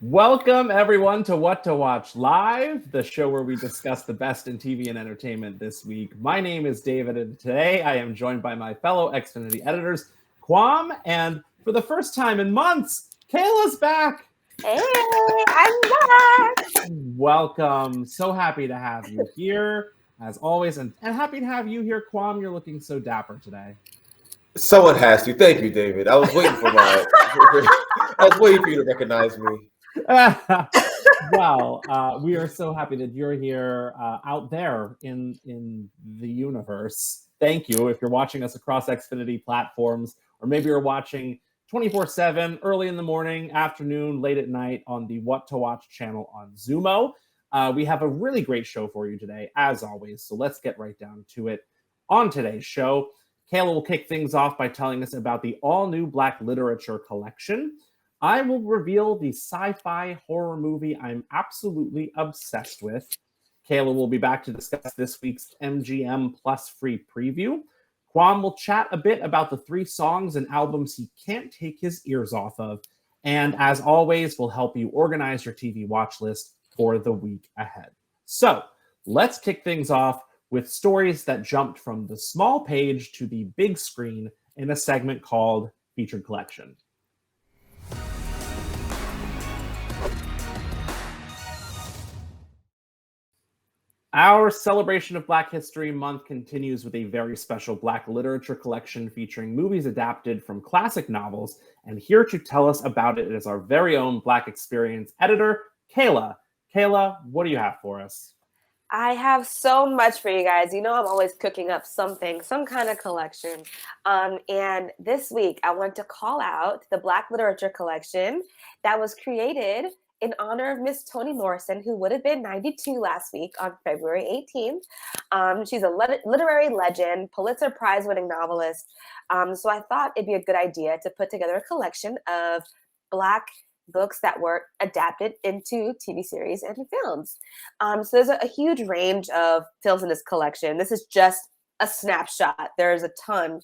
Welcome, everyone, to What to Watch Live, the show where we discuss the best in TV and entertainment this week. My name is David, and today I am joined by my fellow Xfinity editors, Kwam, and for the first time in months, Kayla's back. Hey, I'm back. Welcome. So happy to have you here, as always, and happy to have you here, Kwam. You're looking so dapper today. Someone has to. Thank you, David. I was waiting for I was waiting for you to recognize me. Well, we are so happy that you're here out there in the universe. Thank you. If you're watching us across Xfinity platforms, or maybe you're watching 24/7, early in the morning, afternoon, late at night on the What to Watch channel on Zumo. We have a really great show for you today, as always. So let's get right down to it. On today's show, Kayla will kick things off by telling us about the all-new Black Literature collection. I will reveal the sci-fi horror movie I'm absolutely obsessed with. Kayla will be back to discuss this week's MGM Plus free preview. Kwam will chat a bit about the 3 songs and albums he can't take his ears off of. And as always, we'll help you organize your TV watch list for the week ahead. So let's kick things off with stories that jumped from the small page to the big screen in a segment called Featured Collection. Our celebration of Black History Month continues with a very special Black Literature collection featuring movies adapted from classic novels. And here to tell us about it is our very own Black Experience editor, Kayla. Kayla, what do you have for us? I have so much for you guys. You know, I'm always cooking up something, some kind of collection. And this week, I want to call out the Black Literature collection that was created in honor of Miss Toni Morrison, who would have been 92 last week on February 18th. She's a literary legend, Pulitzer Prize-winning novelist. So I thought it'd be a good idea to put together a collection of Black books that were adapted into TV series and films. So there's a huge range of films in this collection. This is just a snapshot. There's a ton,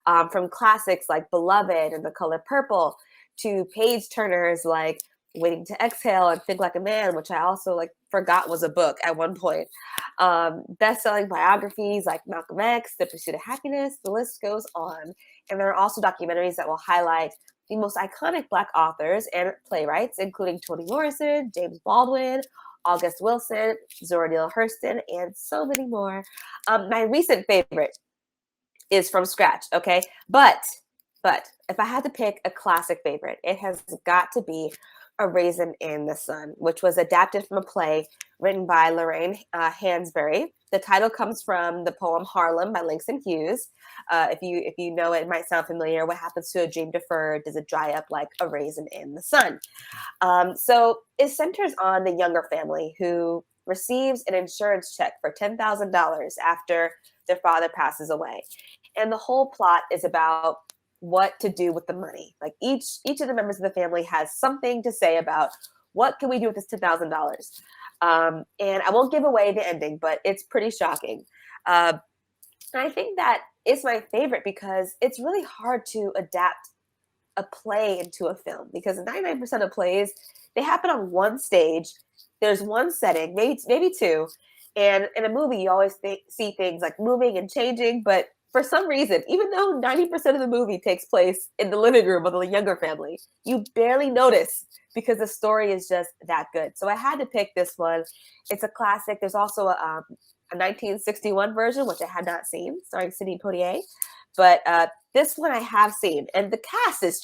from classics like Beloved and The Color Purple to page turners like Waiting to Exhale and Think Like a Man, which I also forgot was a book at one point. Best-selling biographies like Malcolm X, The Pursuit of Happiness, the list goes on. And there are also documentaries that will highlight the most iconic Black authors and playwrights, including Toni Morrison, James Baldwin, August Wilson, Zora Neale Hurston, and so many more. My recent favorite is from scratch, okay? But if I had to pick a classic favorite, it has got to be A Raisin in the Sun, which was adapted from a play written by Lorraine Hansberry. The title comes from the poem Harlem by Langston Hughes. If you know it, might sound familiar. What happens to a dream deferred? Does it dry up like a raisin in the sun? So it centers on the Younger family who receives an insurance check for $10,000 after their father passes away. And the whole plot is about what to do with the money. Like each of the members of the family has something to say about what can we do with this $10,000. And I won't give away the ending, but it's pretty shocking. And I think that it's my favorite because it's really hard to adapt a play into a film because 99% of plays, they happen on one stage. There's one setting, maybe 2. And in a movie, you always see things like moving and changing, but for some reason, even though 90% of the movie takes place in the living room of the Younger family, you barely notice because the story is just that good. So I had to pick this one. It's a classic. There's also a 1961 version, which I had not seen, starring Sidney Poitier. But this one I have seen. And the cast is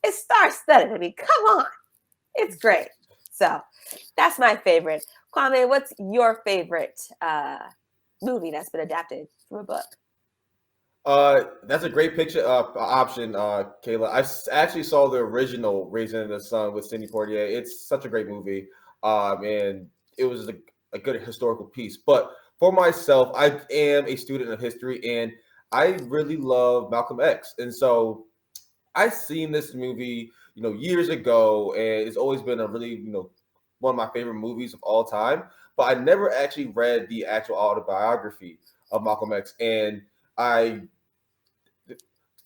it's star-studded. I mean, come on. It's great. So that's my favorite. Kwame, what's your favorite movie that's been adapted from a book? That's a great picture option, Kayla. Actually saw the original Raisin in the Sun with Sidney Poitier. It's such a great movie, and it was a good historical piece. But for myself, I am a student of history, and I really love Malcolm X, and so I've seen this movie, years ago, and it's always been a really, one of my favorite movies of all time. But I never actually read the actual autobiography of Malcolm X, and I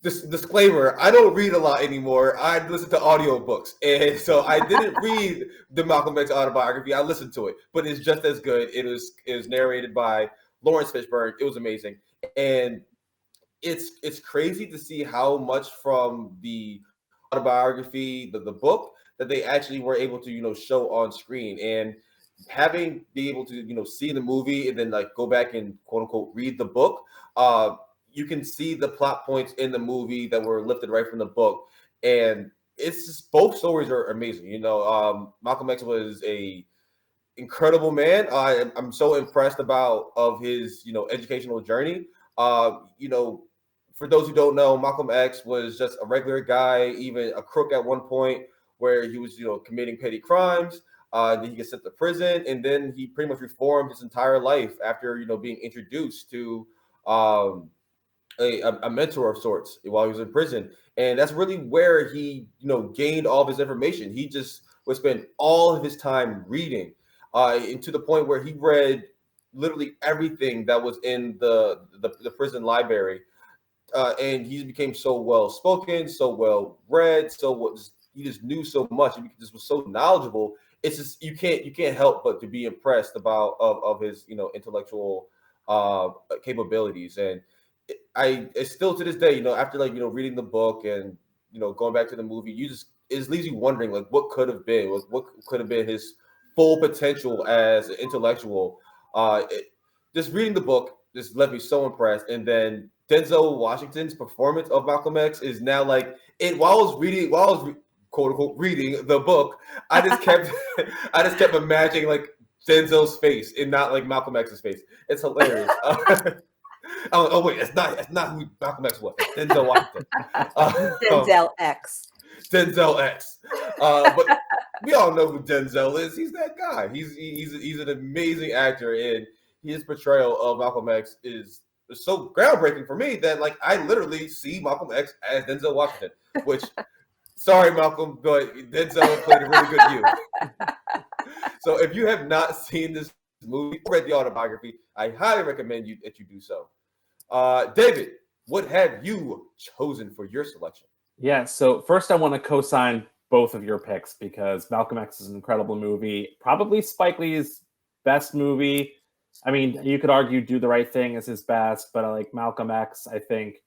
This disclaimer, I don't read a lot anymore. I listen to audiobooks. And so I didn't read the Malcolm X autobiography. I listened to it, but it's just as good. It was narrated by Lawrence Fishburne. It was amazing. And it's crazy to see how much from the autobiography, the book, that they actually were able to, show on screen. And having be able to, see the movie and then like go back and quote unquote read the book, you can see the plot points in the movie that were lifted right from the book. And it's just both stories are amazing. Malcolm X was a incredible man. I'm so impressed of his, educational journey. For those who don't know, Malcolm X was just a regular guy, even a crook at one point, where he was, committing petty crimes. Then he gets sent to prison, and then he pretty much reformed his entire life after, being introduced to a mentor of sorts while he was in prison. And that's really where he, gained all of his information. He just would spend all of his time reading, and to the point where he read literally everything that was in the prison library. And he became so well spoken, so well read, he just knew so much. He just was so knowledgeable. It's just you can't help but to be impressed about of his intellectual capabilities. And it's still to this day, after reading the book and going back to the movie, it leaves you wondering like what could have been, what could have been his full potential as an intellectual. Just reading the book just left me so impressed. And then Denzel Washington's performance of Malcolm X is now like it. While I was quote unquote reading the book, I just kept imagining like Denzel's face and not like Malcolm X's face. It's hilarious. Oh wait, that's not who Malcolm X was. It's Denzel Washington. Denzel X. Denzel X. But we all know who Denzel is. He's that guy. He's an amazing actor, and his portrayal of Malcolm X is so groundbreaking for me that like I literally see Malcolm X as Denzel Washington. Which, sorry Malcolm, but Denzel played a really good you. So if you have not seen this movie or read the autobiography, I highly recommend that you do so. David, what have you chosen for your selection? Yeah, so first I want to co-sign both of your picks because Malcolm X is an incredible movie. Probably Spike Lee's best movie. I mean, you could argue Do the Right Thing is his best, but I like Malcolm X, I think,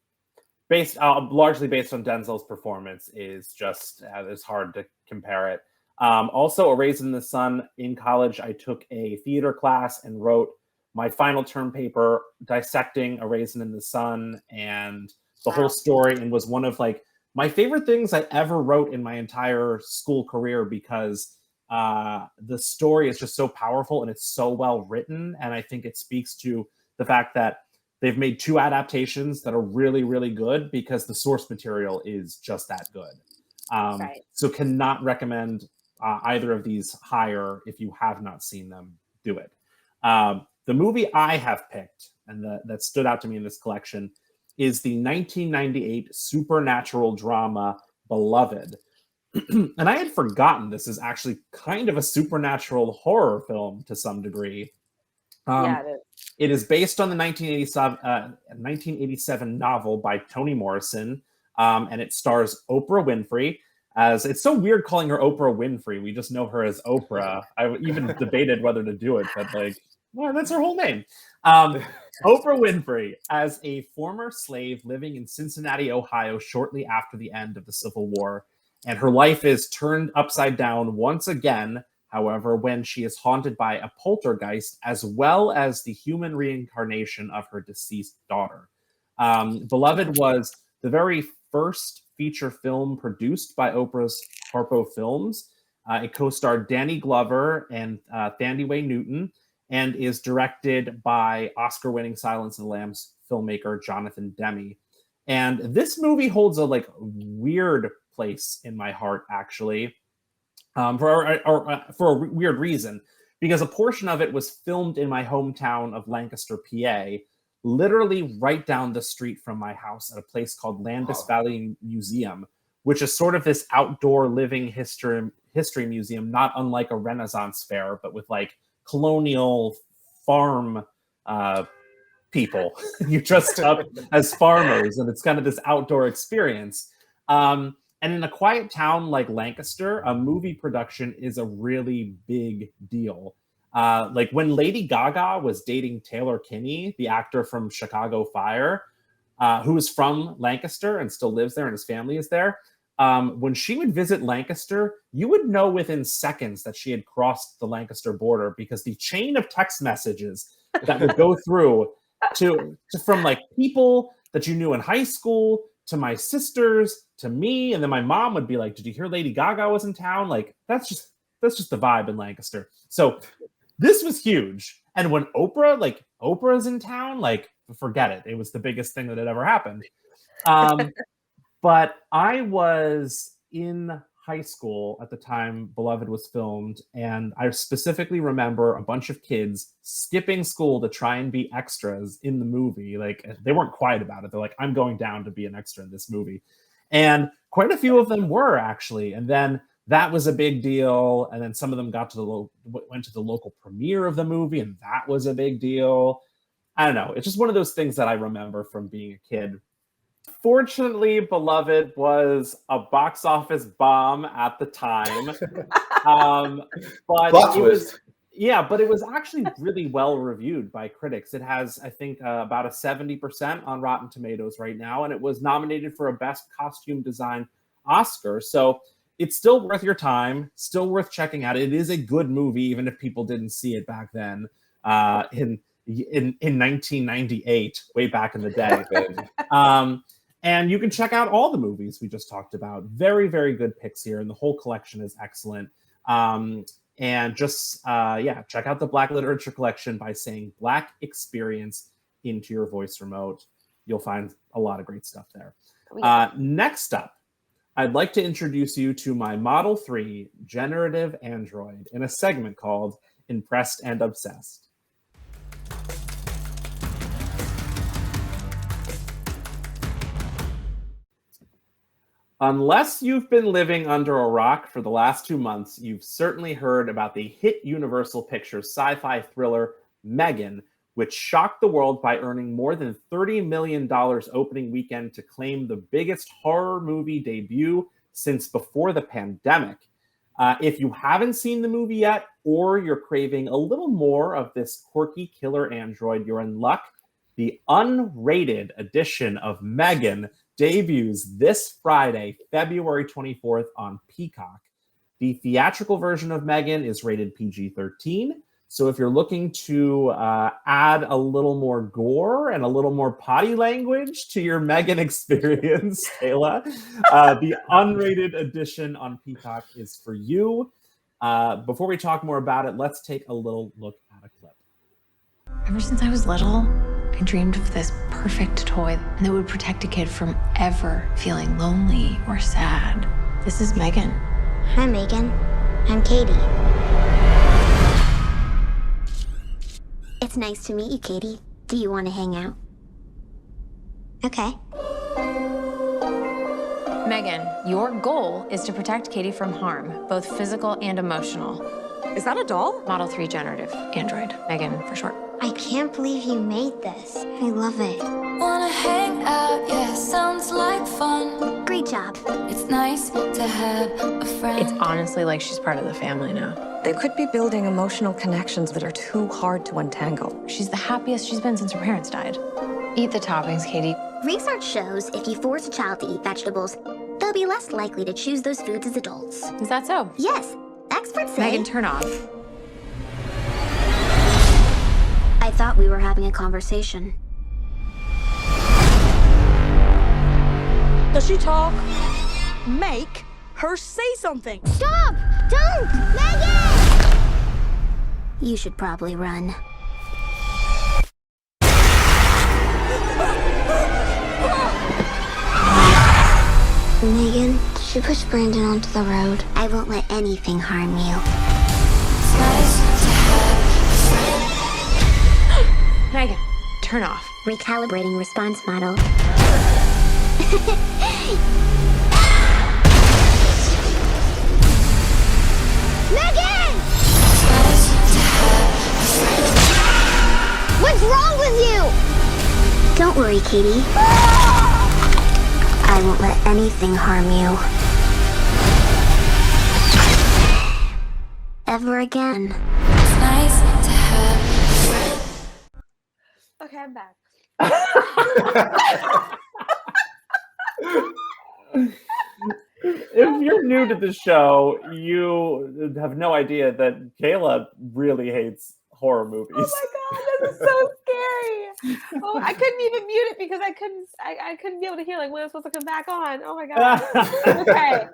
largely based on Denzel's performance, is just it's hard to compare it. Also, A Raisin in the Sun. In college, I took a theater class and wrote my final term paper dissecting A Raisin in the Sun and the whole story, and was one of like my favorite things I ever wrote in my entire school career because the story is just so powerful and it's so well written. And I think it speaks to the fact that they've made two adaptations that are really, really good because the source material is just that good. Right. So cannot recommend either of these higher. If you have not seen them, do it. The movie I have picked and that stood out to me in this collection is the 1998 supernatural drama Beloved. And I had forgotten this is actually kind of a supernatural horror film to some degree. It is based on the 1987 novel by Toni Morrison, and it stars Oprah Winfrey. As it's so weird calling her Oprah Winfrey. We just know her as Oprah. I even debated whether to do it, but like, well, that's her whole name. Oprah Winfrey as a former slave living in Cincinnati, Ohio, shortly after the end of the Civil War. And her life is turned upside down once again, however, when she is haunted by a poltergeist, as well as the human reincarnation of her deceased daughter. Beloved was the very first feature film produced by Oprah's Harpo Films. It co-starred Danny Glover and Thandiwe Newton, and is directed by Oscar-winning Silence of the Lambs filmmaker Jonathan Demme. And this movie holds a like weird place in my heart, actually, for a weird reason, because a portion of it was filmed in my hometown of Lancaster, PA, literally right down the street from my house at a place called Landis Valley Museum, which is sort of this outdoor living history museum, not unlike a Renaissance fair, but with like colonial farm people. You dressed up as farmers, and it's kind of this outdoor experience. And in a quiet town like Lancaster, a movie production is a really big deal. Like when Lady Gaga was dating Taylor Kinney, the actor from Chicago Fire, who is from Lancaster and still lives there, and his family is there. When she would visit Lancaster, you would know within seconds that she had crossed the Lancaster border, because the chain of text messages that would go through to from like people that you knew in high school to my sisters to me, and then my mom would be like, "Did you hear Lady Gaga was in town?" Like that's just the vibe in Lancaster. So this was huge. And when Oprah's in town, like forget it. It was the biggest thing that had ever happened. But I was in high school at the time Beloved was filmed, and I specifically remember a bunch of kids skipping school to try and be extras in the movie. Like they weren't quiet about it. They're like, "I'm going down to be an extra in this movie." And quite a few of them were actually. And then that was a big deal. And then some of them went to the local premiere of the movie, and that was a big deal. I don't know. It's just one of those things that I remember from being a kid. Fortunately, Beloved was a box office bomb at the time. But it was actually really well reviewed by critics. It has, I think, about a 70% on Rotten Tomatoes right now, and it was nominated for a Best Costume Design Oscar. So it's still worth your time, still worth checking out. It is a good movie, even if people didn't see it back then in 1998, way back in the day. And you can check out all the movies we just talked about. Very, very good picks here, and the whole collection is excellent. And just, check out the Black Literature Collection by saying Black Experience into your voice remote. You'll find a lot of great stuff there. Next up, I'd like to introduce you to my Model 3 generative android in a segment called Impressed and Obsessed. Unless you've been living under a rock for the last 2 months, you've certainly heard about the hit Universal Pictures sci-fi thriller Megan, which shocked the world by earning more than $30 million opening weekend to claim the biggest horror movie debut since before the pandemic. If you haven't seen the movie yet, or you're craving a little more of this quirky killer android, you're in luck. The unrated edition of Megan debuts this Friday, February 24th on Peacock. The theatrical version of Megan is rated PG-13. So if you're looking to add a little more gore and a little more potty language to your Megan experience, Kayla, the unrated edition on Peacock is for you. Before we talk more about it, let's take a little look at a clip. Ever since I was little, I dreamed of this perfect toy that would protect a kid from ever feeling lonely or sad. This is Megan. Hi, Megan. I'm Katie. It's nice to meet you, Katie. Do you want to hang out? Okay. Megan, your goal is to protect Katie from harm, both physical and emotional. Is that a doll? Model 3 generative android. Megan, for short. I can't believe you made this. I love it. Wanna hang out, yeah, sounds like fun. Great job. It's nice to have a friend. It's honestly like she's part of the family now. They could be building emotional connections that are too hard to untangle. She's the happiest she's been since her parents died. Eat the toppings, Katie. Research shows if you force a child to eat vegetables, they'll be less likely to choose those foods as adults. Is that so? Yes. Experts say... Megan, turn off. I thought we were having a conversation. Does she talk? Make her say something. Stop! Don't! Megan! You should probably run. Megan, did you push Brandon onto the road? I won't let anything harm you. It's nice to have a friend. Megan, turn off. Recalibrating response model. Megan! It's nice to have a friend. What's wrong with you? Don't worry, Katie. I won't let anything harm you. Ever again. It's nice to have a friend. Okay, I'm back. If you're new to the show, you have no idea that Kayla really hates horror movies. Oh my god, this is so scary. Oh, I couldn't even mute it because I couldn't be able to hear like when it's supposed to come back on. Oh my god. Okay.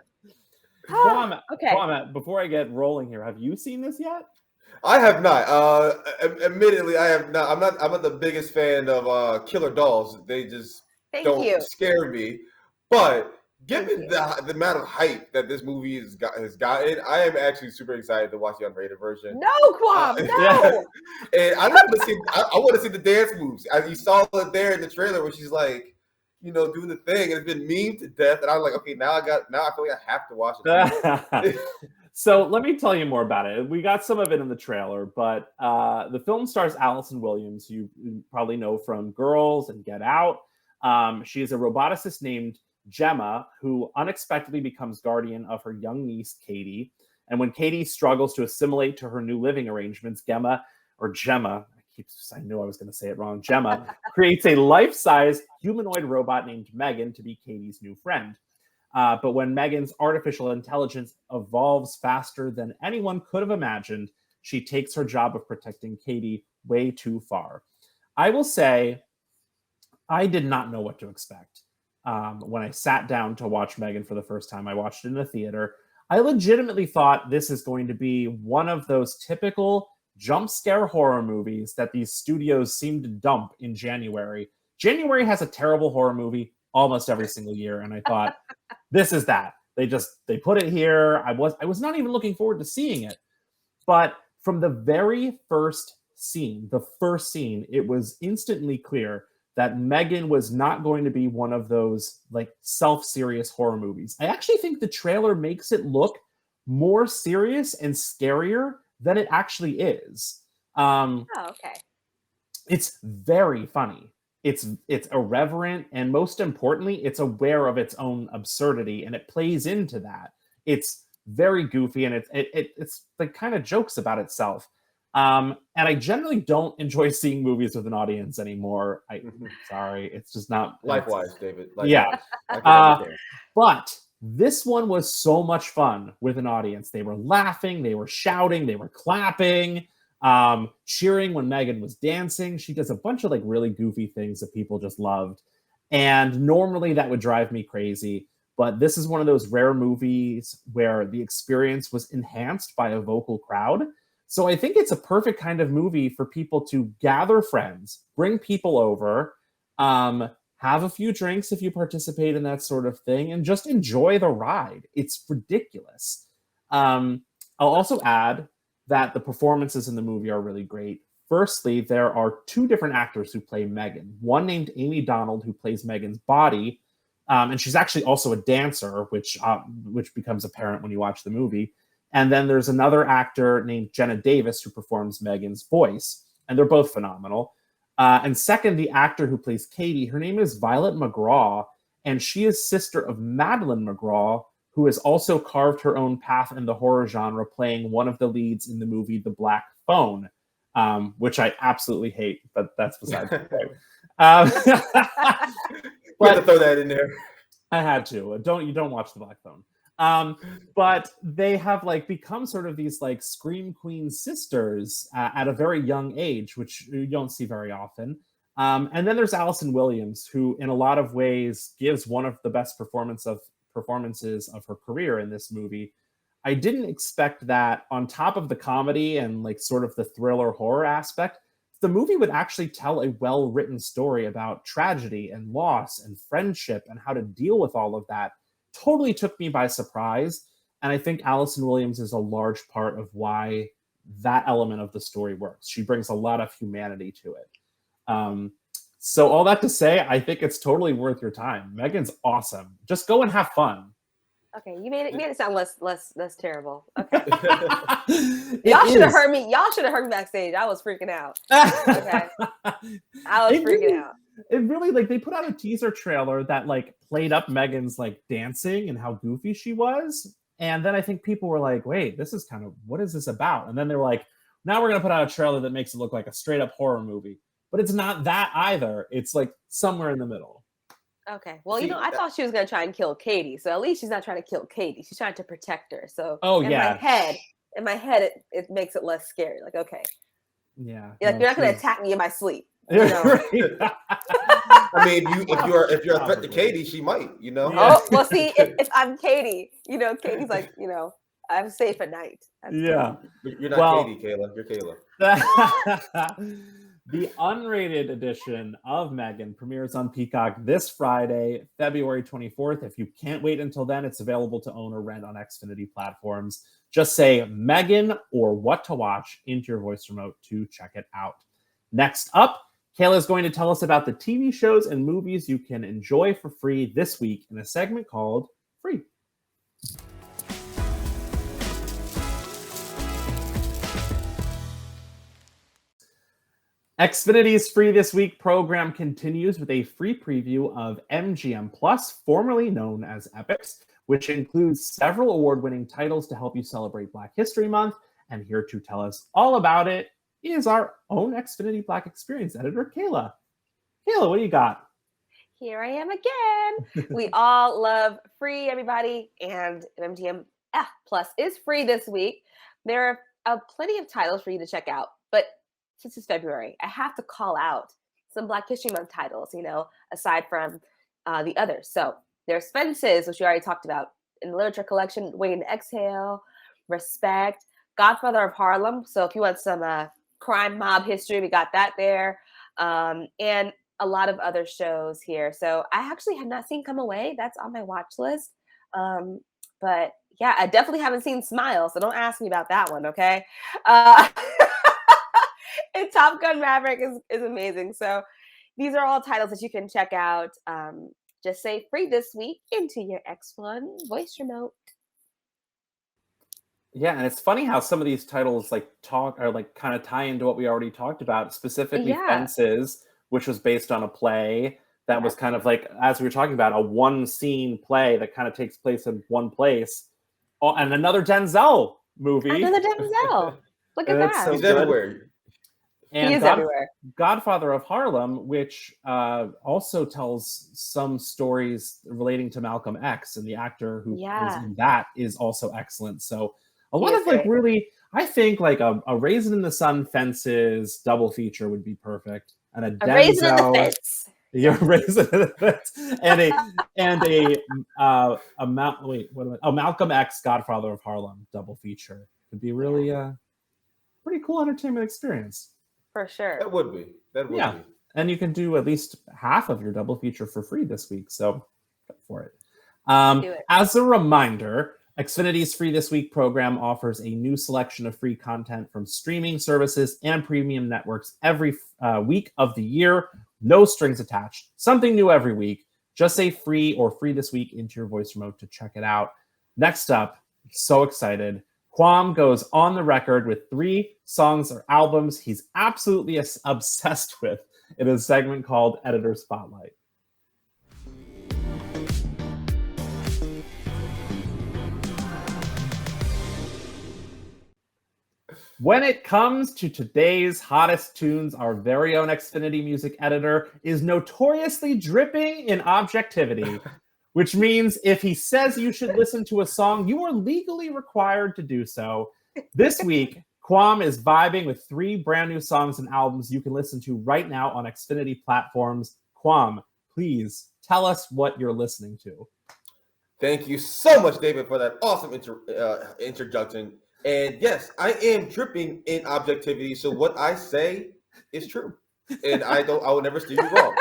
Okay. Kwame, before I get rolling here, have you seen this yet? I have not. Admittedly, I have not. I'm not the biggest fan of killer dolls. They just don't scare me. But given the amount of hype that this movie has gotten, I am actually super excited to watch the unrated version. No, Quam, no. And I want to see. I want to see the dance moves. You saw it there in the trailer where she's like, doing the thing, and it's been memed to death. And I was like, okay, now I feel like I have to watch it. So let me tell you more about it. We got some of it in the trailer, but the film stars Allison Williams, who you probably know from Girls and Get Out. She is a roboticist named Gemma, who unexpectedly becomes guardian of her young niece, Katie. And when Katie struggles to assimilate to her new living arrangements, Gemma, I knew I was going to say it wrong, Gemma, creates a life-size humanoid robot named Megan to be Katie's new friend. But when Megan's artificial intelligence evolves faster than anyone could have imagined, she takes her job of protecting Katie way too far. I will say, I did not know what to expect. When I sat down to watch Megan for the first time, I watched it in a theater. I legitimately thought this is going to be one of those typical jump scare horror movies that these studios seem to dump in January. January has a terrible horror movie almost every single year, and I thought, this is that. They put it here. I was not even looking forward to seeing it. But from the very first scene, it was instantly clear that Megan was not going to be one of those like self-serious horror movies. I actually think the trailer makes it look more serious and scarier than it actually is. Okay. It's very funny. It's irreverent, and most importantly, it's aware of its own absurdity, and it plays into that. It's very goofy, and it's like kind of jokes about itself. And I generally don't enjoy seeing movies with an audience anymore. Sorry, it's just not. Likewise, David. Likewise. Yeah. But this one was so much fun with an audience. They were laughing, they were shouting, they were clapping. Cheering when Megan was dancing. She does a bunch of like really goofy things that people just loved. And normally that would drive me crazy. But this is one of those rare movies where the experience was enhanced by a vocal crowd. So I think it's a perfect kind of movie for people to gather friends, bring people over, have a few drinks if you participate in that sort of thing, and just enjoy the ride. It's ridiculous. I'll also add that the performances in the movie are really great. Firstly, there are two different actors who play Megan. One named Amy Donald, who plays Megan's body, and she's actually also a dancer, which becomes apparent when you watch the movie. And then there's another actor named Jenna Davis who performs Megan's voice, and they're both phenomenal. And second, the actor who plays Katie, her name is Violet McGraw, and she is sister of Madeline McGraw, who has also carved her own path in the horror genre, playing one of the leads in the movie The Black Phone, which I absolutely hate, but that's besides the point. We had to throw that in there. I had to. You don't watch The Black Phone. But they have like become sort of these like scream queen sisters at a very young age, which you don't see very often. And then there's Allison Williams, who in a lot of ways gives one of the best performances of her career in this movie. I didn't expect that on top of the comedy and like sort of the thriller horror aspect, the movie would actually tell a well-written story about tragedy and loss and friendship and how to deal with all of that. Totally took me by surprise. And I think Allison Williams is a large part of why that element of the story works. She brings a lot of humanity to it. So all that to say, I think it's totally worth your time. Megan's awesome. Just go and have fun. Okay, you made it sound less terrible. Okay. Y'all should have heard me. Y'all should have heard me backstage. I was freaking out. Okay. I was freaking out. it really, like, they put out a teaser trailer that like played up Megan's like dancing and how goofy she was. And then I think people were like, wait, this is kind of, what is this about? And then they were like, now we're going to put out a trailer that makes it look like a straight up horror movie. But it's not that either. It's like somewhere in the middle. Okay. Well, See, I thought she was going to try and kill Katie. So at least she's not trying to kill Katie. She's trying to protect her. So Oh, in yeah. my head, it makes it less scary. Like, okay. Yeah. Like, no, you're not going to she's- attack me in my sleep. You know? Right. I mean, if you're a threat to Probably. Katie, she might, you know. Yeah. Oh, well, see, if I'm Katie, Katie's like, I'm safe at night. That's Yeah. You're not Well- Katie, Kayla. You're Kayla. The unrated edition of Megan premieres on Peacock this Friday, February 24th. If you can't wait until then, it's available to own or rent on Xfinity platforms. Just say Megan or what to watch into your voice remote to check it out. Next up, Kayla is going to tell us about the TV shows and movies you can enjoy for free this week in a segment called Free. Xfinity's Free This Week program continues with a free preview of MGM Plus, formerly known as Epix, which includes several award-winning titles to help you celebrate Black History Month. And here to tell us all about it is our own Xfinity Black Experience editor, Kayla. Kayla, what do you got? Here I am again. We all love free, everybody, and MGM Plus is free this week. There are plenty of titles for you to check out, but since it's February, I have to call out some Black History Month titles, aside from the others. So there's Fences, which we already talked about in the literature collection, Waiting to Exhale, Respect, Godfather of Harlem. So if you want some crime mob history, we got that there. And a lot of other shows here. So I actually have not seen Come Away. That's on my watch list. But yeah, I definitely haven't seen Smile. So don't ask me about that one, okay? And Top Gun Maverick is amazing. So these are all titles that you can check out. Just say free this week into your X1 voice remote. Yeah, and it's funny how some of these titles kind of tie into what we already talked about, specifically Yeah. Fences, which was based on a play that was kind of like, as we were talking about, a one-scene play that kind of takes place in one place. Oh, and another Denzel movie. Another Denzel. Look at That's that. so He's good. everywhere. And He is everywhere. Godfather of Harlem, which also tells some stories relating to Malcolm X, and the actor who is in that is also excellent. So a lot of really, I think like a Raisin in the Sun Fences double feature would be perfect, and a Denzel, Raisin in the Fence. Yeah, Raisin in the Fence, Malcolm X Godfather of Harlem double feature would be really pretty cool entertainment experience. For sure. That would be. Be. And you can do at least half of your double feature for free this week. So go for it. Do it. As a reminder, Xfinity's Free This Week program offers a new selection of free content from streaming services and premium networks every week of the year. No strings attached. Something new every week. Just say free or free this week into your voice remote to check it out. Next up, so excited. Quam goes on the record with 3 songs or albums he's absolutely obsessed with in a segment called Editor Spotlight. When it comes to today's hottest tunes, our very own Xfinity music editor is notoriously dripping in objectivity, which means if he says you should listen to a song, you are legally required to do so. This week, Quam is vibing with 3 brand new songs and albums you can listen to right now on Xfinity platforms. Quam, please tell us what you're listening to. Thank you so much, David, for that awesome introduction. And yes, I am dripping in objectivity. So what I say is true, and I will never steer you wrong.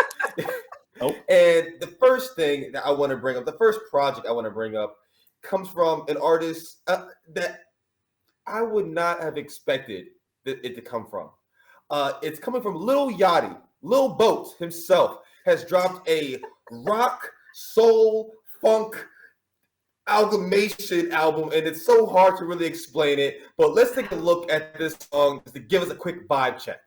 Nope. And the first thing that I want to bring up, the first project I want to bring up, comes from an artist that I would not have expected it to come from. It's coming from Lil Yachty. Lil Boat himself has dropped a rock, soul, funk amalgamation album, and it's so hard to really explain it. But let's take a look at this song to give us a quick vibe check.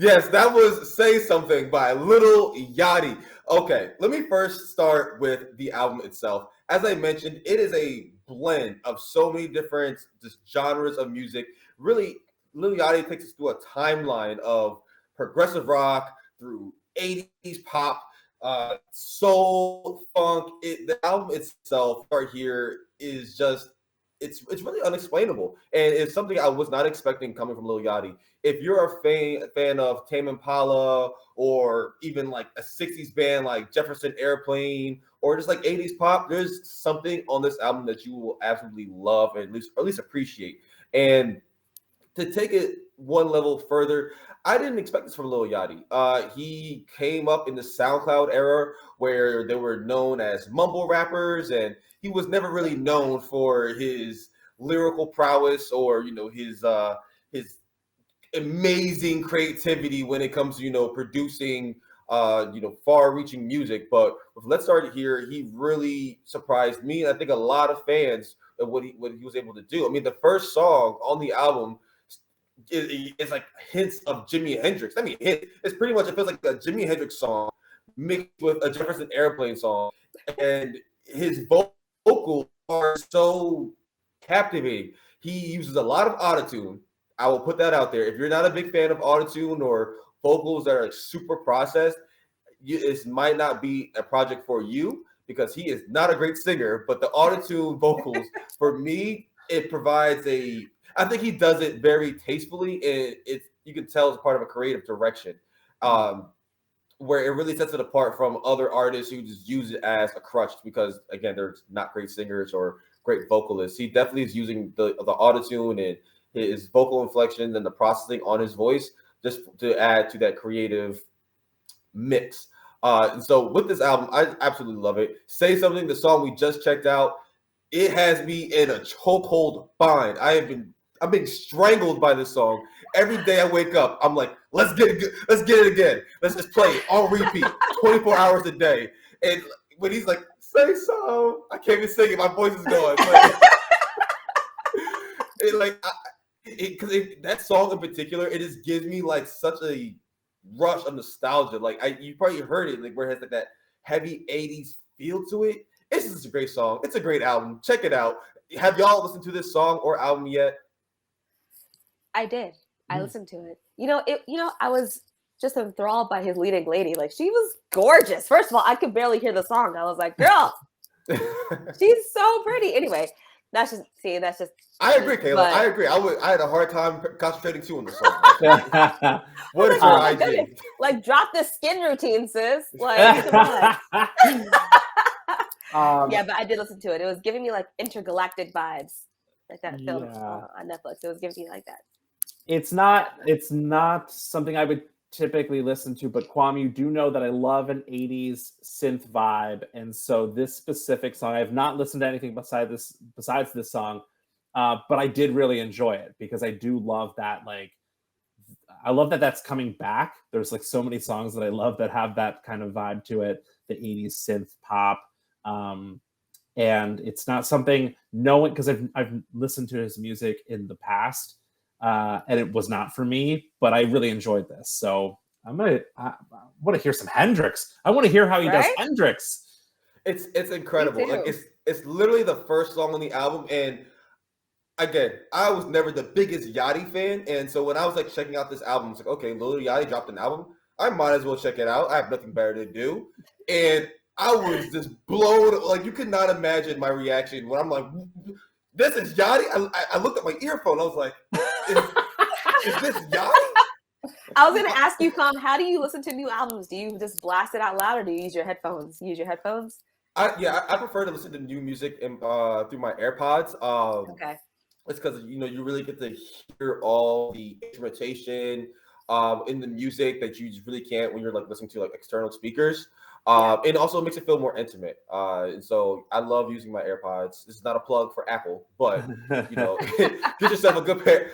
Yes, that was Say Something by Lil Yachty. Okay, let me first start with the album itself. As I mentioned, it is a blend of so many different just genres of music. Really, Lil Yachty takes us through a timeline of progressive rock through 80s pop, soul, funk. The album itself right here is just it's really unexplainable, and it's something I was not expecting coming from Lil Yachty. If you're a fan of Tame Impala or even like a 60s band like Jefferson Airplane or just like 80s pop, there's something on this album that you will absolutely love and at least appreciate. And to take it one level further, I didn't expect this from Lil Yachty. He came up in the SoundCloud era where they were known as mumble rappers, and he was never really known for his lyrical prowess or his amazing creativity when it comes to producing far-reaching music. But with Let's Start Here, he really surprised me, and I think a lot of fans of what he was able to do. I mean, the first song on the album is like hints of Jimi Hendrix. I mean, it's pretty much, it feels like a Jimi Hendrix song mixed with a Jefferson Airplane song, and his vocals are so captivating. He uses a lot of autotune. I will put that out there. If you're not a big fan of autotune or vocals that are super processed, this might not be a project for you because he is not a great singer. But the autotune vocals, for me, it provides I think he does it very tastefully, and you can tell it's part of a creative direction, where it really sets it apart from other artists who just use it as a crutch because, again, they're not great singers or great vocalists. He definitely is using the autotune and his vocal inflection and the processing on his voice just to add to that creative mix. And so with this album, I absolutely love it. Say Something, the song we just checked out, it has me in a chokehold bind. I'm being strangled by this song. Every day I wake up, I'm like, let's get it again. Let's just play it on repeat, 24 hours a day. And when he's like, say so, I can't even sing it. My voice is going. Because that song in particular, it just gives me like such a rush of nostalgia. Like you probably heard it, like where it has like that heavy 80s feel to it. It's just a great song. It's a great album. Check it out. Have y'all listened to this song or album yet? I did. I listened to it. I was just enthralled by his leading lady. Like, she was gorgeous. First of all, I could barely hear the song. I was like, girl, she's so pretty. Anyway, that's just. I agree, Kayla. I agree. I had a hard time concentrating too on the song. What is your IG? Goodness. Like, drop the skin routine, sis. Like, come on. Yeah, but I did listen to it. It was giving me like intergalactic vibes, like that film on Netflix. It was giving me like that. It's not something I would typically listen to, but Kwame, you do know that I love an 80s synth vibe, and so this specific song, I have not listened to anything besides this song, but I did really enjoy it because I do love that. Like, I love that that's coming back. There's like so many songs that I love that have that kind of vibe to it, the 80s synth pop. And it's not something because I've listened to his music in the past, and it was not for me, but I really enjoyed this. So I want to hear some Hendrix. I want to hear how he does Hendrix. It's incredible. Like it's literally the first song on the album. And again, I was never the biggest Yachty fan, and so when I was like checking out this album, it's like, okay, Lil Yachty dropped an album. I might as well check it out. I have nothing better to do, and I was just blown. Like, you could not imagine my reaction when I'm like, this is Yachty? I looked at my earphone. I was like, is this Yachty? I was going to ask you, Com, how do you listen to new albums? Do you just blast it out loud, or do you use your headphones? I prefer to listen to new music through my AirPods. Okay. It's because, you really get to hear all the instrumentation in the music that you just really can't when you're like listening to like external speakers. It also makes it feel more intimate. And so I love using my AirPods. This is not a plug for Apple, but get yourself a good pair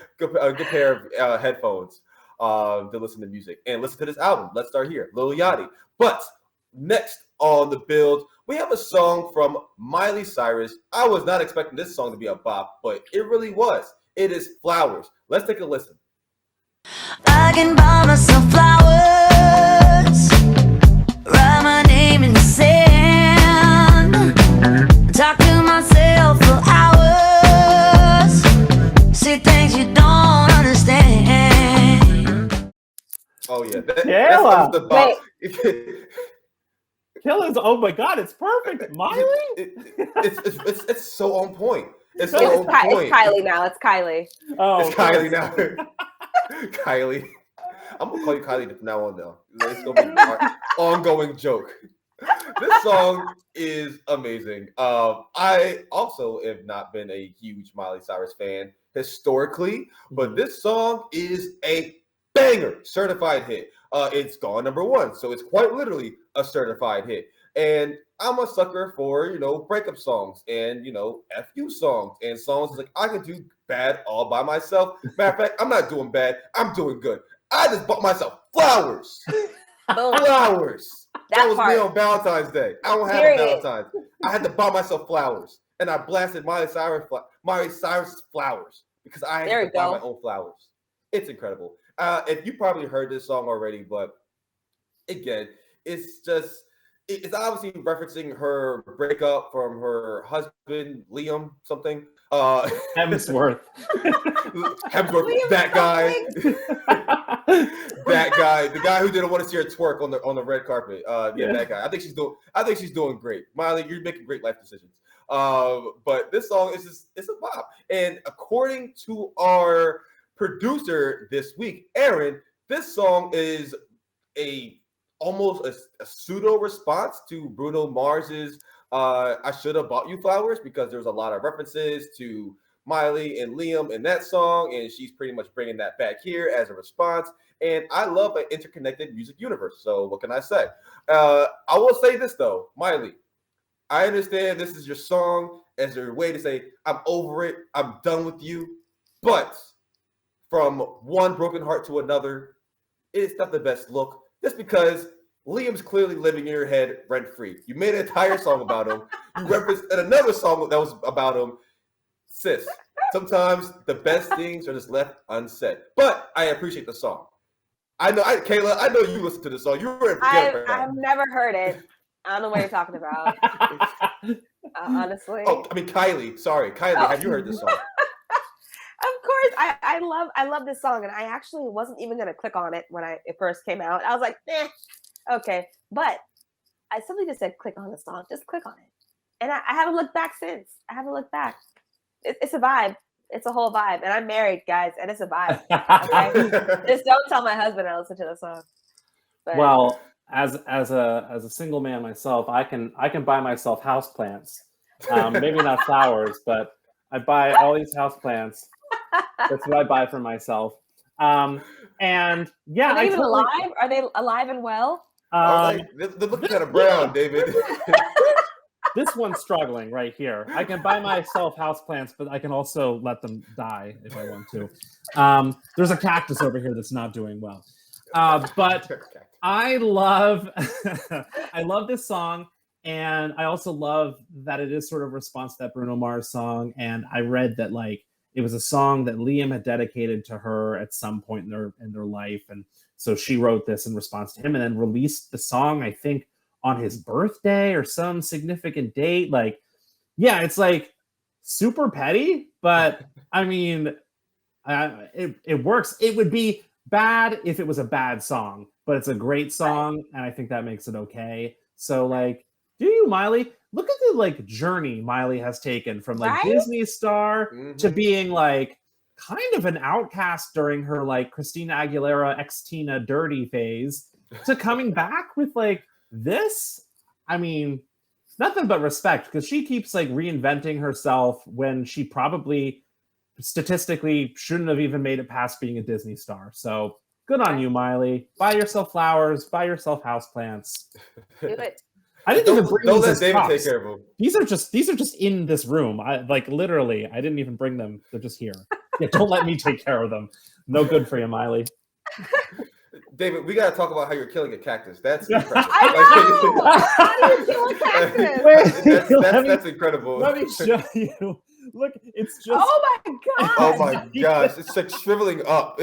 of headphones to listen to music and listen to this album. Let's Start Here, Lil Yachty. But next on the build, we have a song from Miley Cyrus. I was not expecting this song to be a bop, but it really was. It is Flowers. Let's take a listen. I can buy myself flowers, write my name in the sand, talk to myself for hours, see things you don't understand. Oh yeah, that Kayla. song's the bop. Kayla's, oh my God, it's perfect. Miley? It's so on point. It's so It's, on point. it's Kylie now. It's Kylie. Oh, It's Kylie now. Kylie. I'm gonna call you Kylie from now on though. It's gonna be an ongoing joke. This song is amazing. I also have not been a huge Miley Cyrus fan historically, but this song is a banger, certified hit. It's gone #1, so it's quite literally a certified hit. And I'm a sucker for, breakup songs and, FU songs and songs like I can do bad all by myself. Matter of fact, I'm not doing bad. I'm doing good. I just bought myself flowers. Boom. Flowers. That was part. me on Valentine's Day. I don't have Period. a Valentine's. I had to buy myself flowers. And I blasted Miley Cyrus flowers because I had to buy my own flowers. It's incredible. If you probably heard this song already, but again, it's obviously referencing her breakup from her husband, Liam something. Hemsworth. Hemsworth, that guy. That guy, the guy who didn't want to see her twerk on the red carpet. That guy. I think she's doing great. Miley, you're making great life decisions. But this song it's a bop. And according to our producer this week, Aaron, this song is almost a pseudo response to Bruno Mars's I Should Have Bought You Flowers, because there's a lot of references to Miley and Liam in that song, and she's pretty much bringing that back here as a response. And I love an interconnected music universe, so what can I say? I will say this though, Miley, I understand this is your song as your way to say I'm over it, I'm done with you, but from one broken heart to another, it's not the best look. Just because Liam's clearly living in your head rent-free. You made an entire song about him. You referenced another song that was about him. Sis, sometimes the best things are just left unsaid. But I appreciate the song. Kayla, I know you listen to the song. You were I've never heard it. I don't know what you're talking about. Honestly. Oh, I mean Kylie. Sorry, Kylie. Have you heard this song? Of course, I love this song, and I actually wasn't even gonna click on it when it first came out. I was like, okay, but I simply just said, click on the song, just click on it, and I haven't looked back since. I haven't looked back. It's a vibe. It's a whole vibe, and I'm married, guys, and it's a vibe. Okay? Just don't tell my husband I listen to the song. But, well, as a single man myself, I can buy myself houseplants. Maybe not flowers, but I buy all these houseplants. That's what I buy for myself. And yeah, are they even alive? Are they alive and well? They're looking kind of brown, David. This one's struggling right here. I can buy myself houseplants, but I can also let them die if I want to. There's a cactus over here that's not doing well. But I love this song. And I also love that it is sort of a response to that Bruno Mars song. And I read that it was a song that Liam had dedicated to her at some point in their life. And so she wrote this in response to him and then released the song, I think, on his birthday or some significant date. It's super petty, but I mean, it works. It would be bad if it was a bad song, but it's a great song. And I think that makes it okay. So do you, Miley? Look at the journey Miley has taken from Disney star to being kind of an outcast during her Christina Aguilera ex-Tina Dirty phase to coming back with this. I mean, nothing but respect, because she keeps reinventing herself when she probably statistically shouldn't have even made it past being a Disney star. So good on you, Miley. Buy yourself flowers, buy yourself houseplants. Do it. I didn't even bring Don't these let as David props. take care of them. These are just in this room. I literally, I didn't even bring them. They're just here. Yeah, don't let me take care of them. No good for you, Miley. David, we got to talk about how you're killing a cactus. That's impressive. I know. How do you kill a cactus? That's incredible. Let me show you. Look, it's just. Oh my god! Oh my gosh, it's shriveling up.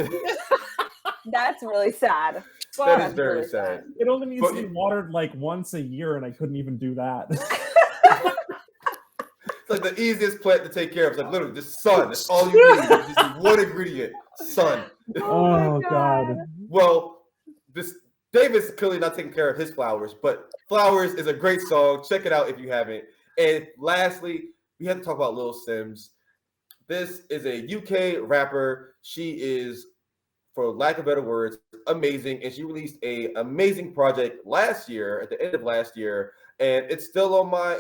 That's really sad. Well, That is that's very really sad. It only needs But to be watered like once a year, and I couldn't even do that. It's like the easiest plant to take care of. It's like literally just sun. That's all you need. You just need one ingredient, sun. Oh, God. Well, this David's clearly not taking care of his flowers, but Flowers is a great song. Check it out if you haven't. And lastly, we have to talk about Lil Sims. This is a UK rapper. She is, for lack of better words, amazing. And she released a amazing project last year, at the end of last year. And it's still on my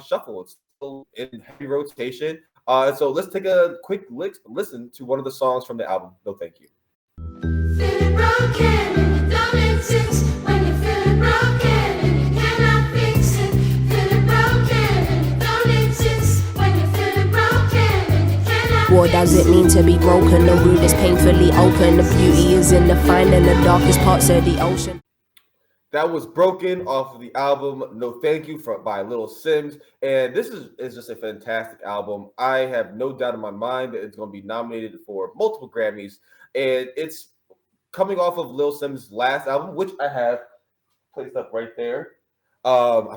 shuffle. It's still in heavy rotation. So let's take a quick listen to one of the songs from the album. No, thank you. Feeling broken and you don't exist. When you're feeling broken and you cannot fix it. Feeling broken and you don't exist. When you're feeling broken and you cannot. What does it mean to be broken? The wound is painfully open. The beauty is in the finding the darkest parts of the ocean. That was Broken off of the album No Thank You by Lil Sims. And this is just a fantastic album. I have no doubt in my mind that it's going to be nominated for multiple Grammys. And it's coming off of Lil Sims' last album, which I have placed up right there. I'm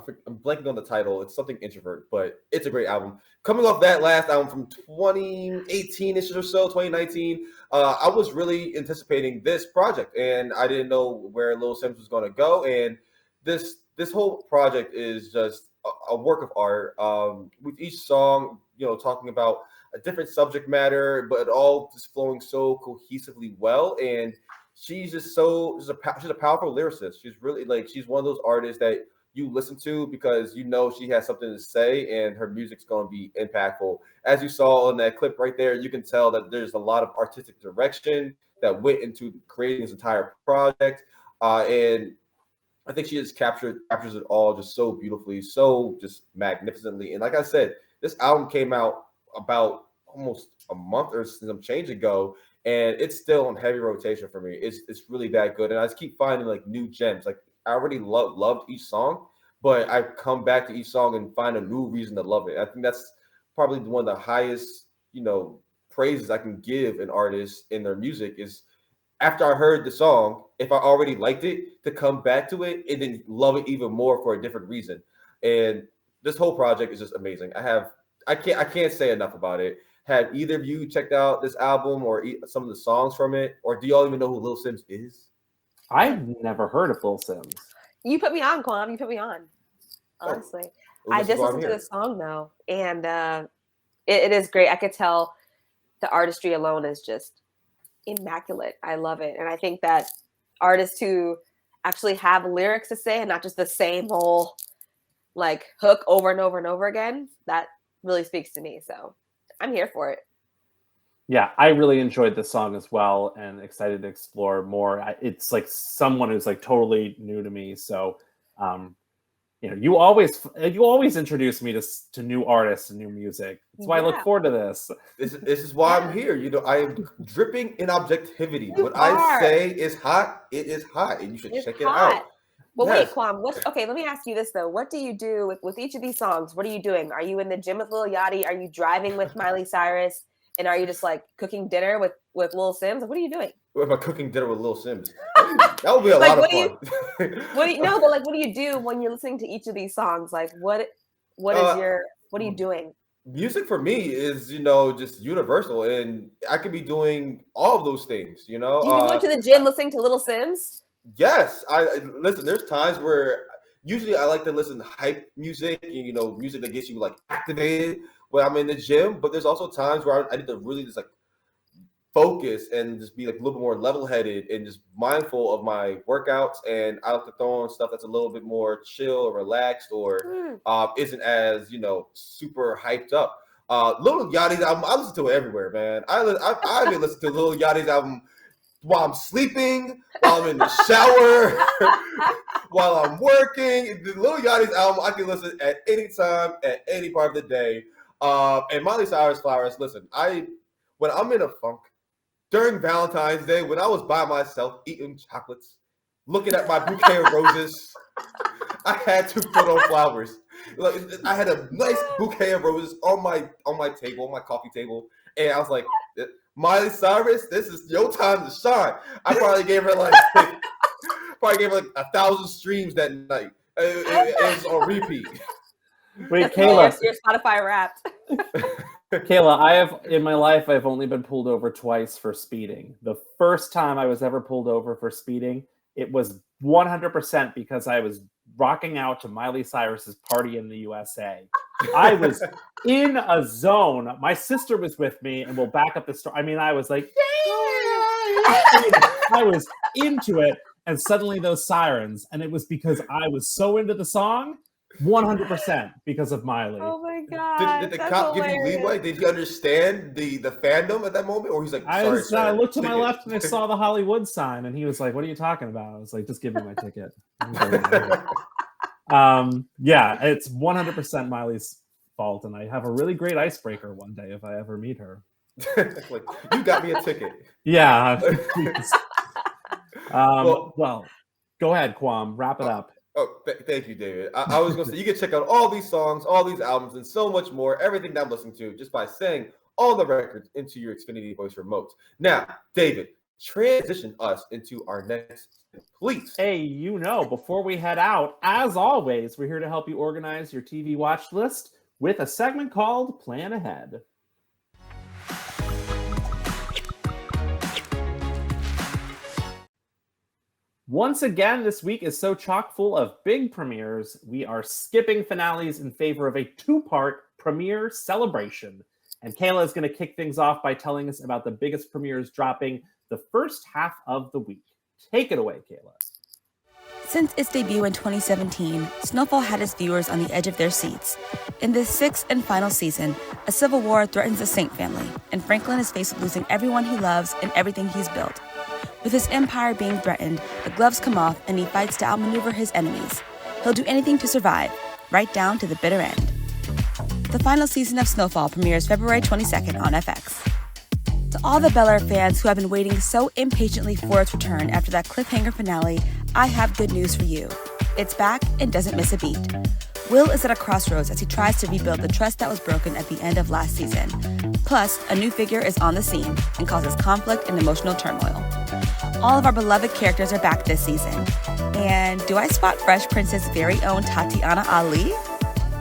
blanking on the title. It's something Introvert, but it's a great album. Coming off that last album from 2018-ish or so, 2019, I was really anticipating this project, and I didn't know where Lil Sims was going to go. And this whole project is just a work of art. With each song, talking about a different subject matter, but all just flowing so cohesively well. And she's just she's a powerful lyricist. She's really she's one of those artists that you listen to because she has something to say and her music's going to be impactful. As you saw in that clip right there, you can tell that there's a lot of artistic direction that went into creating this entire project. And I think she just captures it all just so beautifully, so just magnificently. And like I said, this album came out about almost a month or some change ago, and it's still on heavy rotation for me. It's really that good. And I just keep finding new gems. I already loved each song, but I come back to each song and find a new reason to love it. I think that's probably one of the highest, praises I can give an artist in their music is after I heard the song, if I already liked it, to come back to it and then love it even more for a different reason. And this whole project is just amazing. I can't say enough about it. Have either of you checked out this album or some of the songs from it, or do y'all even know who Lil Sims is? I've never heard of Lil Sims. You put me on, Kwam. You put me on. Honestly, I just listened to the song though, and it is great. I could tell the artistry alone is just immaculate. I love it, and I think that artists who actually have lyrics to say and not just the same whole hook over and over and over again, that really speaks to me. So I'm here for it. Yeah, I really enjoyed this song as well, and excited to explore more. It's someone who's totally new to me, so you always introduce me to new artists and new music. That's why I look forward to this. This is why I'm here. I am dripping in objectivity. What I say is hot. It is hot, and you should check it out. Well, wait, Kwam. Okay, let me ask you this though. What do you do with each of these songs? What are you doing? Are you in the gym with Lil Yachty? Are you driving with Miley Cyrus? And are you just cooking dinner with Lil Sims? What are you doing? What am I cooking dinner with Lil Sims? That would be a lot of fun. What do you do when you're listening to each of these songs? What are you doing? Music for me is, just universal, and I could be doing all of those things, Do you go to the gym listening to Lil Sims? Yes. Listen, there's times where usually I like to listen to hype music and, music that gets you activated when I'm in the gym, but there's also times where I need to really just focus and just be a little bit more level-headed and just mindful of my workouts. And I like to throw on stuff that's a little bit more chill or relaxed or isn't as, super hyped up. Lil Yachty's album, I listen to it everywhere, man. I've been listening to Lil Yachty's album while I'm sleeping, while I'm in the shower, while I'm working. The Lil Yachty's album I can listen at any time, at any part of the day. And Miley Cyrus Flowers, listen, when I'm in a funk, during Valentine's Day, when I was by myself eating chocolates, looking at my bouquet of roses, I had to put on Flowers. I had a nice bouquet of roses on my table, on my coffee table, and I was like, Miley Cyrus, this is your time to shine. I probably gave her like 1,000 streams that night. It was on repeat. Wait, That's Kayla. your Spotify Wrapped. Kayla, in my life, I've only been pulled over twice for speeding. The first time I was ever pulled over for speeding, it was 100% because I was rocking out to Miley Cyrus's Party in the USA. I was in a zone. My sister was with me, and we'll back up the story. I mean, I was like, I was into it, and suddenly those sirens, and it was because I was so into the song, 100% because of Miley. Oh my god! Did the that's cop hilarious. give you leeway? Did he understand the fandom at that moment, or he's like, sorry, sir, I looked to my ticket. left and I saw the Hollywood sign, and he was like, "What are you talking about?" I was like, "Just give me my ticket." Yeah, it's 100% Miley's fault, and I have a really great icebreaker one day if I ever meet her. Like, you got me a ticket. Yeah. Well, go ahead, Kwam. Wrap it up. Oh, thank you, David. I was going to say, you can check out all these songs, all these albums, and so much more, everything that I'm listening to, just by saying all the records into your Xfinity voice remote. Now, David, transition us into our next, please. Hey, before we head out, as always, we're here to help you organize your TV watch list with a segment called Plan Ahead. Once again, this week is so chock full of big premieres, we are skipping finales in favor of a two-part premiere celebration. And Kayla is going to kick things off by telling us about the biggest premieres dropping the first half of the week. Take it away, Kayla. Since its debut in 2017, Snowfall had its viewers on the edge of their seats. In this sixth and final season, a civil war threatens the Saint family, and Franklin is faced with losing everyone he loves and everything he's built. With his empire being threatened, the gloves come off and he fights to outmaneuver his enemies. He'll do anything to survive, right down to the bitter end. The final season of Snowfall premieres February 22nd on FX. To all the Bel Air fans who have been waiting so impatiently for its return after that cliffhanger finale, I have good news for you. It's back and doesn't miss a beat. Will is at a crossroads as he tries to rebuild the trust that was broken at the end of last season. Plus, a new figure is on the scene and causes conflict and emotional turmoil. All of our beloved characters are back this season. And do I spot Fresh Prince's very own Tatiana Ali?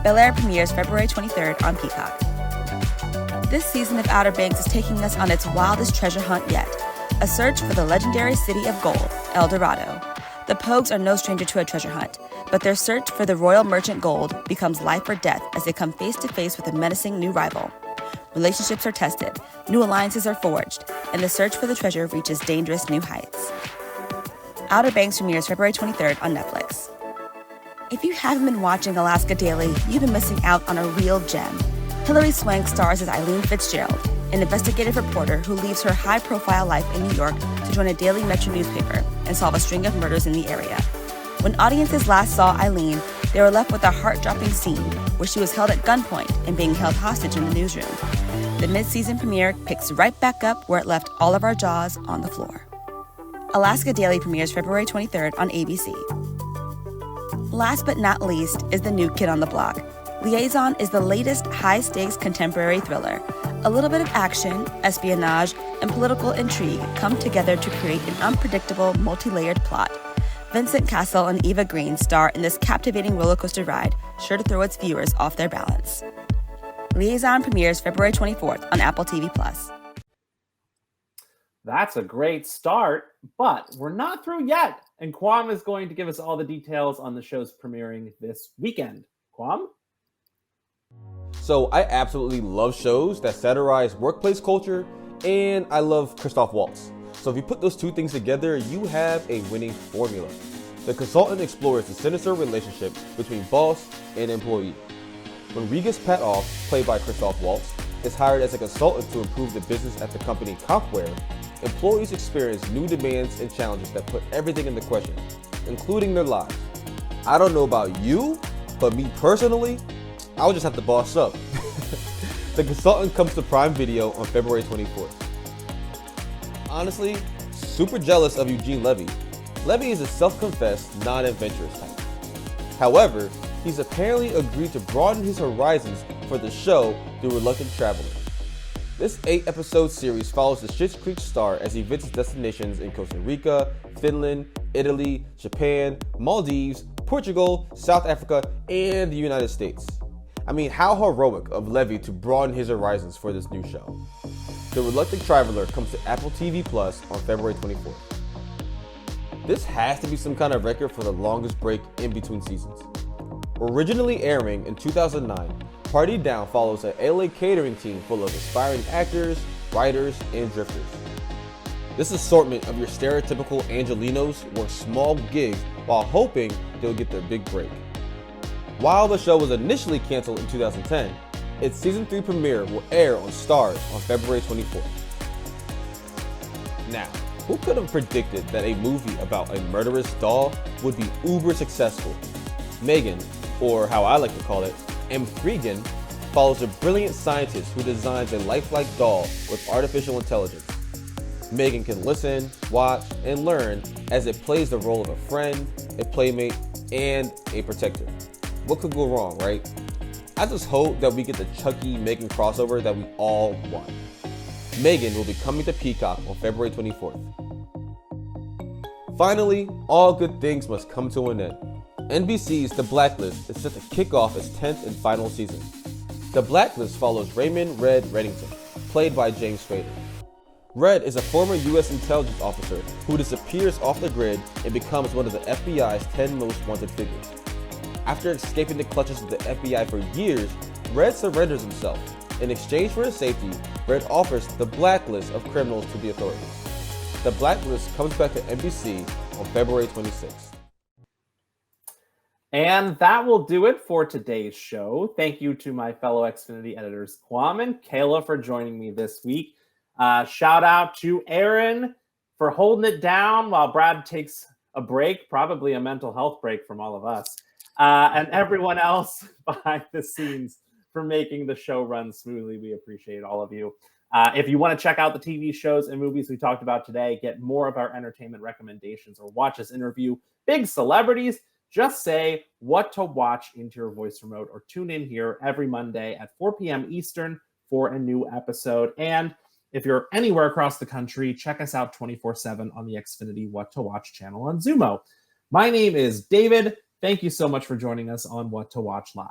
Bel Air premieres February 23rd on Peacock. This season of Outer Banks is taking us on its wildest treasure hunt yet, a search for the legendary city of gold, El Dorado. The Pogues are no stranger to a treasure hunt, but their search for the royal merchant gold becomes life or death as they come face to face with a menacing new rival. Relationships are tested, new alliances are forged, and the search for the treasure reaches dangerous new heights. Outer Banks premieres February 23rd on Netflix. If you haven't been watching Alaska Daily, you've been missing out on a real gem. Hilary Swank stars as Eileen Fitzgerald, an investigative reporter who leaves her high-profile life in New York to join a daily Metro newspaper and solve a string of murders in the area. When audiences last saw Eileen, they were left with a heart-dropping scene where she was held at gunpoint and being held hostage in the newsroom. The mid-season premiere picks right back up where it left all of our jaws on the floor. Alaska Daily premieres February 23rd on ABC. Last but not least is The New Kid on the Block. Liaison is the latest high-stakes contemporary thriller. A little bit of action, espionage, and political intrigue come together to create an unpredictable, multi-layered plot. Vincent Cassel and Eva Green star in this captivating rollercoaster ride, sure to throw its viewers off their balance. Liaison premieres February 24th on Apple TV+. That's a great start, but we're not through yet. And Kwam is going to give us all the details on the shows premiering this weekend. Kwam? So I absolutely love shows that satirize workplace culture, and I love Christoph Waltz. So if you put those two things together, you have a winning formula. The Consultant explores the sinister relationship between boss and employee. When Regis Patoff, played by Christoph Waltz, is hired as a consultant to improve the business at the company Compware, employees experience new demands and challenges that put everything into question, including their lives. I don't know about you, but me personally, I'll just have to boss up. The Consultant comes to Prime Video on February 24th. Honestly, super jealous of Eugene Levy. Levy is a self-confessed, non-adventurous type. However, he's apparently agreed to broaden his horizons for the show through reluctant traveling. This 8-episode series follows the Schitt's Creek star as he visits destinations in Costa Rica, Finland, Italy, Japan, Maldives, Portugal, South Africa, and the United States. I mean, how heroic of Levy to broaden his horizons for this new show. The Reluctant Traveler comes to Apple TV Plus on February 24th. This has to be some kind of record for the longest break in between seasons. Originally airing in 2009, Party Down follows a LA catering team full of aspiring actors, writers, and drifters. This assortment of your stereotypical Angelinos work small gigs while hoping they'll get their big break. While the show was initially canceled in 2010, its season 3 premiere will air on Starz on February 24th. Now, who could have predicted that a movie about a murderous doll would be uber successful? Megan, or how I like to call it, M. Freegan, follows a brilliant scientist who designs a lifelike doll with artificial intelligence. Megan can listen, watch, and learn as it plays the role of a friend, a playmate, and a protector. What could go wrong, right? I just hope that we get the Chucky Megan crossover that we all want. Megan will be coming to Peacock on February 24th. Finally, all good things must come to an end. NBC's The Blacklist is set to kick off its 10th and final season. The Blacklist follows Raymond "Red" Reddington, played by James Spader. Red is a former U.S. intelligence officer who disappears off the grid and becomes one of the FBI's 10 most wanted figures. After escaping the clutches of the FBI for years, Red surrenders himself. In exchange for his safety, Red offers the blacklist of criminals to the authorities. The Blacklist comes back to NBC on February 26th. And that will do it for today's show. Thank you to my fellow Xfinity editors, Kwame and Kayla, for joining me this week. Shout out to Aaron for holding it down while Brad takes a break, probably a mental health break from all of us, and everyone else behind the scenes for making the show run smoothly. We appreciate all of you. If you want to check out the TV shows and movies we talked about today, get more of our entertainment recommendations, or watch us interview big celebrities, just say what to watch into your voice remote, or tune in here every Monday at 4 p.m. Eastern for a new episode. And if you're anywhere across the country, check us out 24/7 on the Xfinity What to Watch channel on Zumo. My name is David. Thank you so much for joining us on What to Watch Live.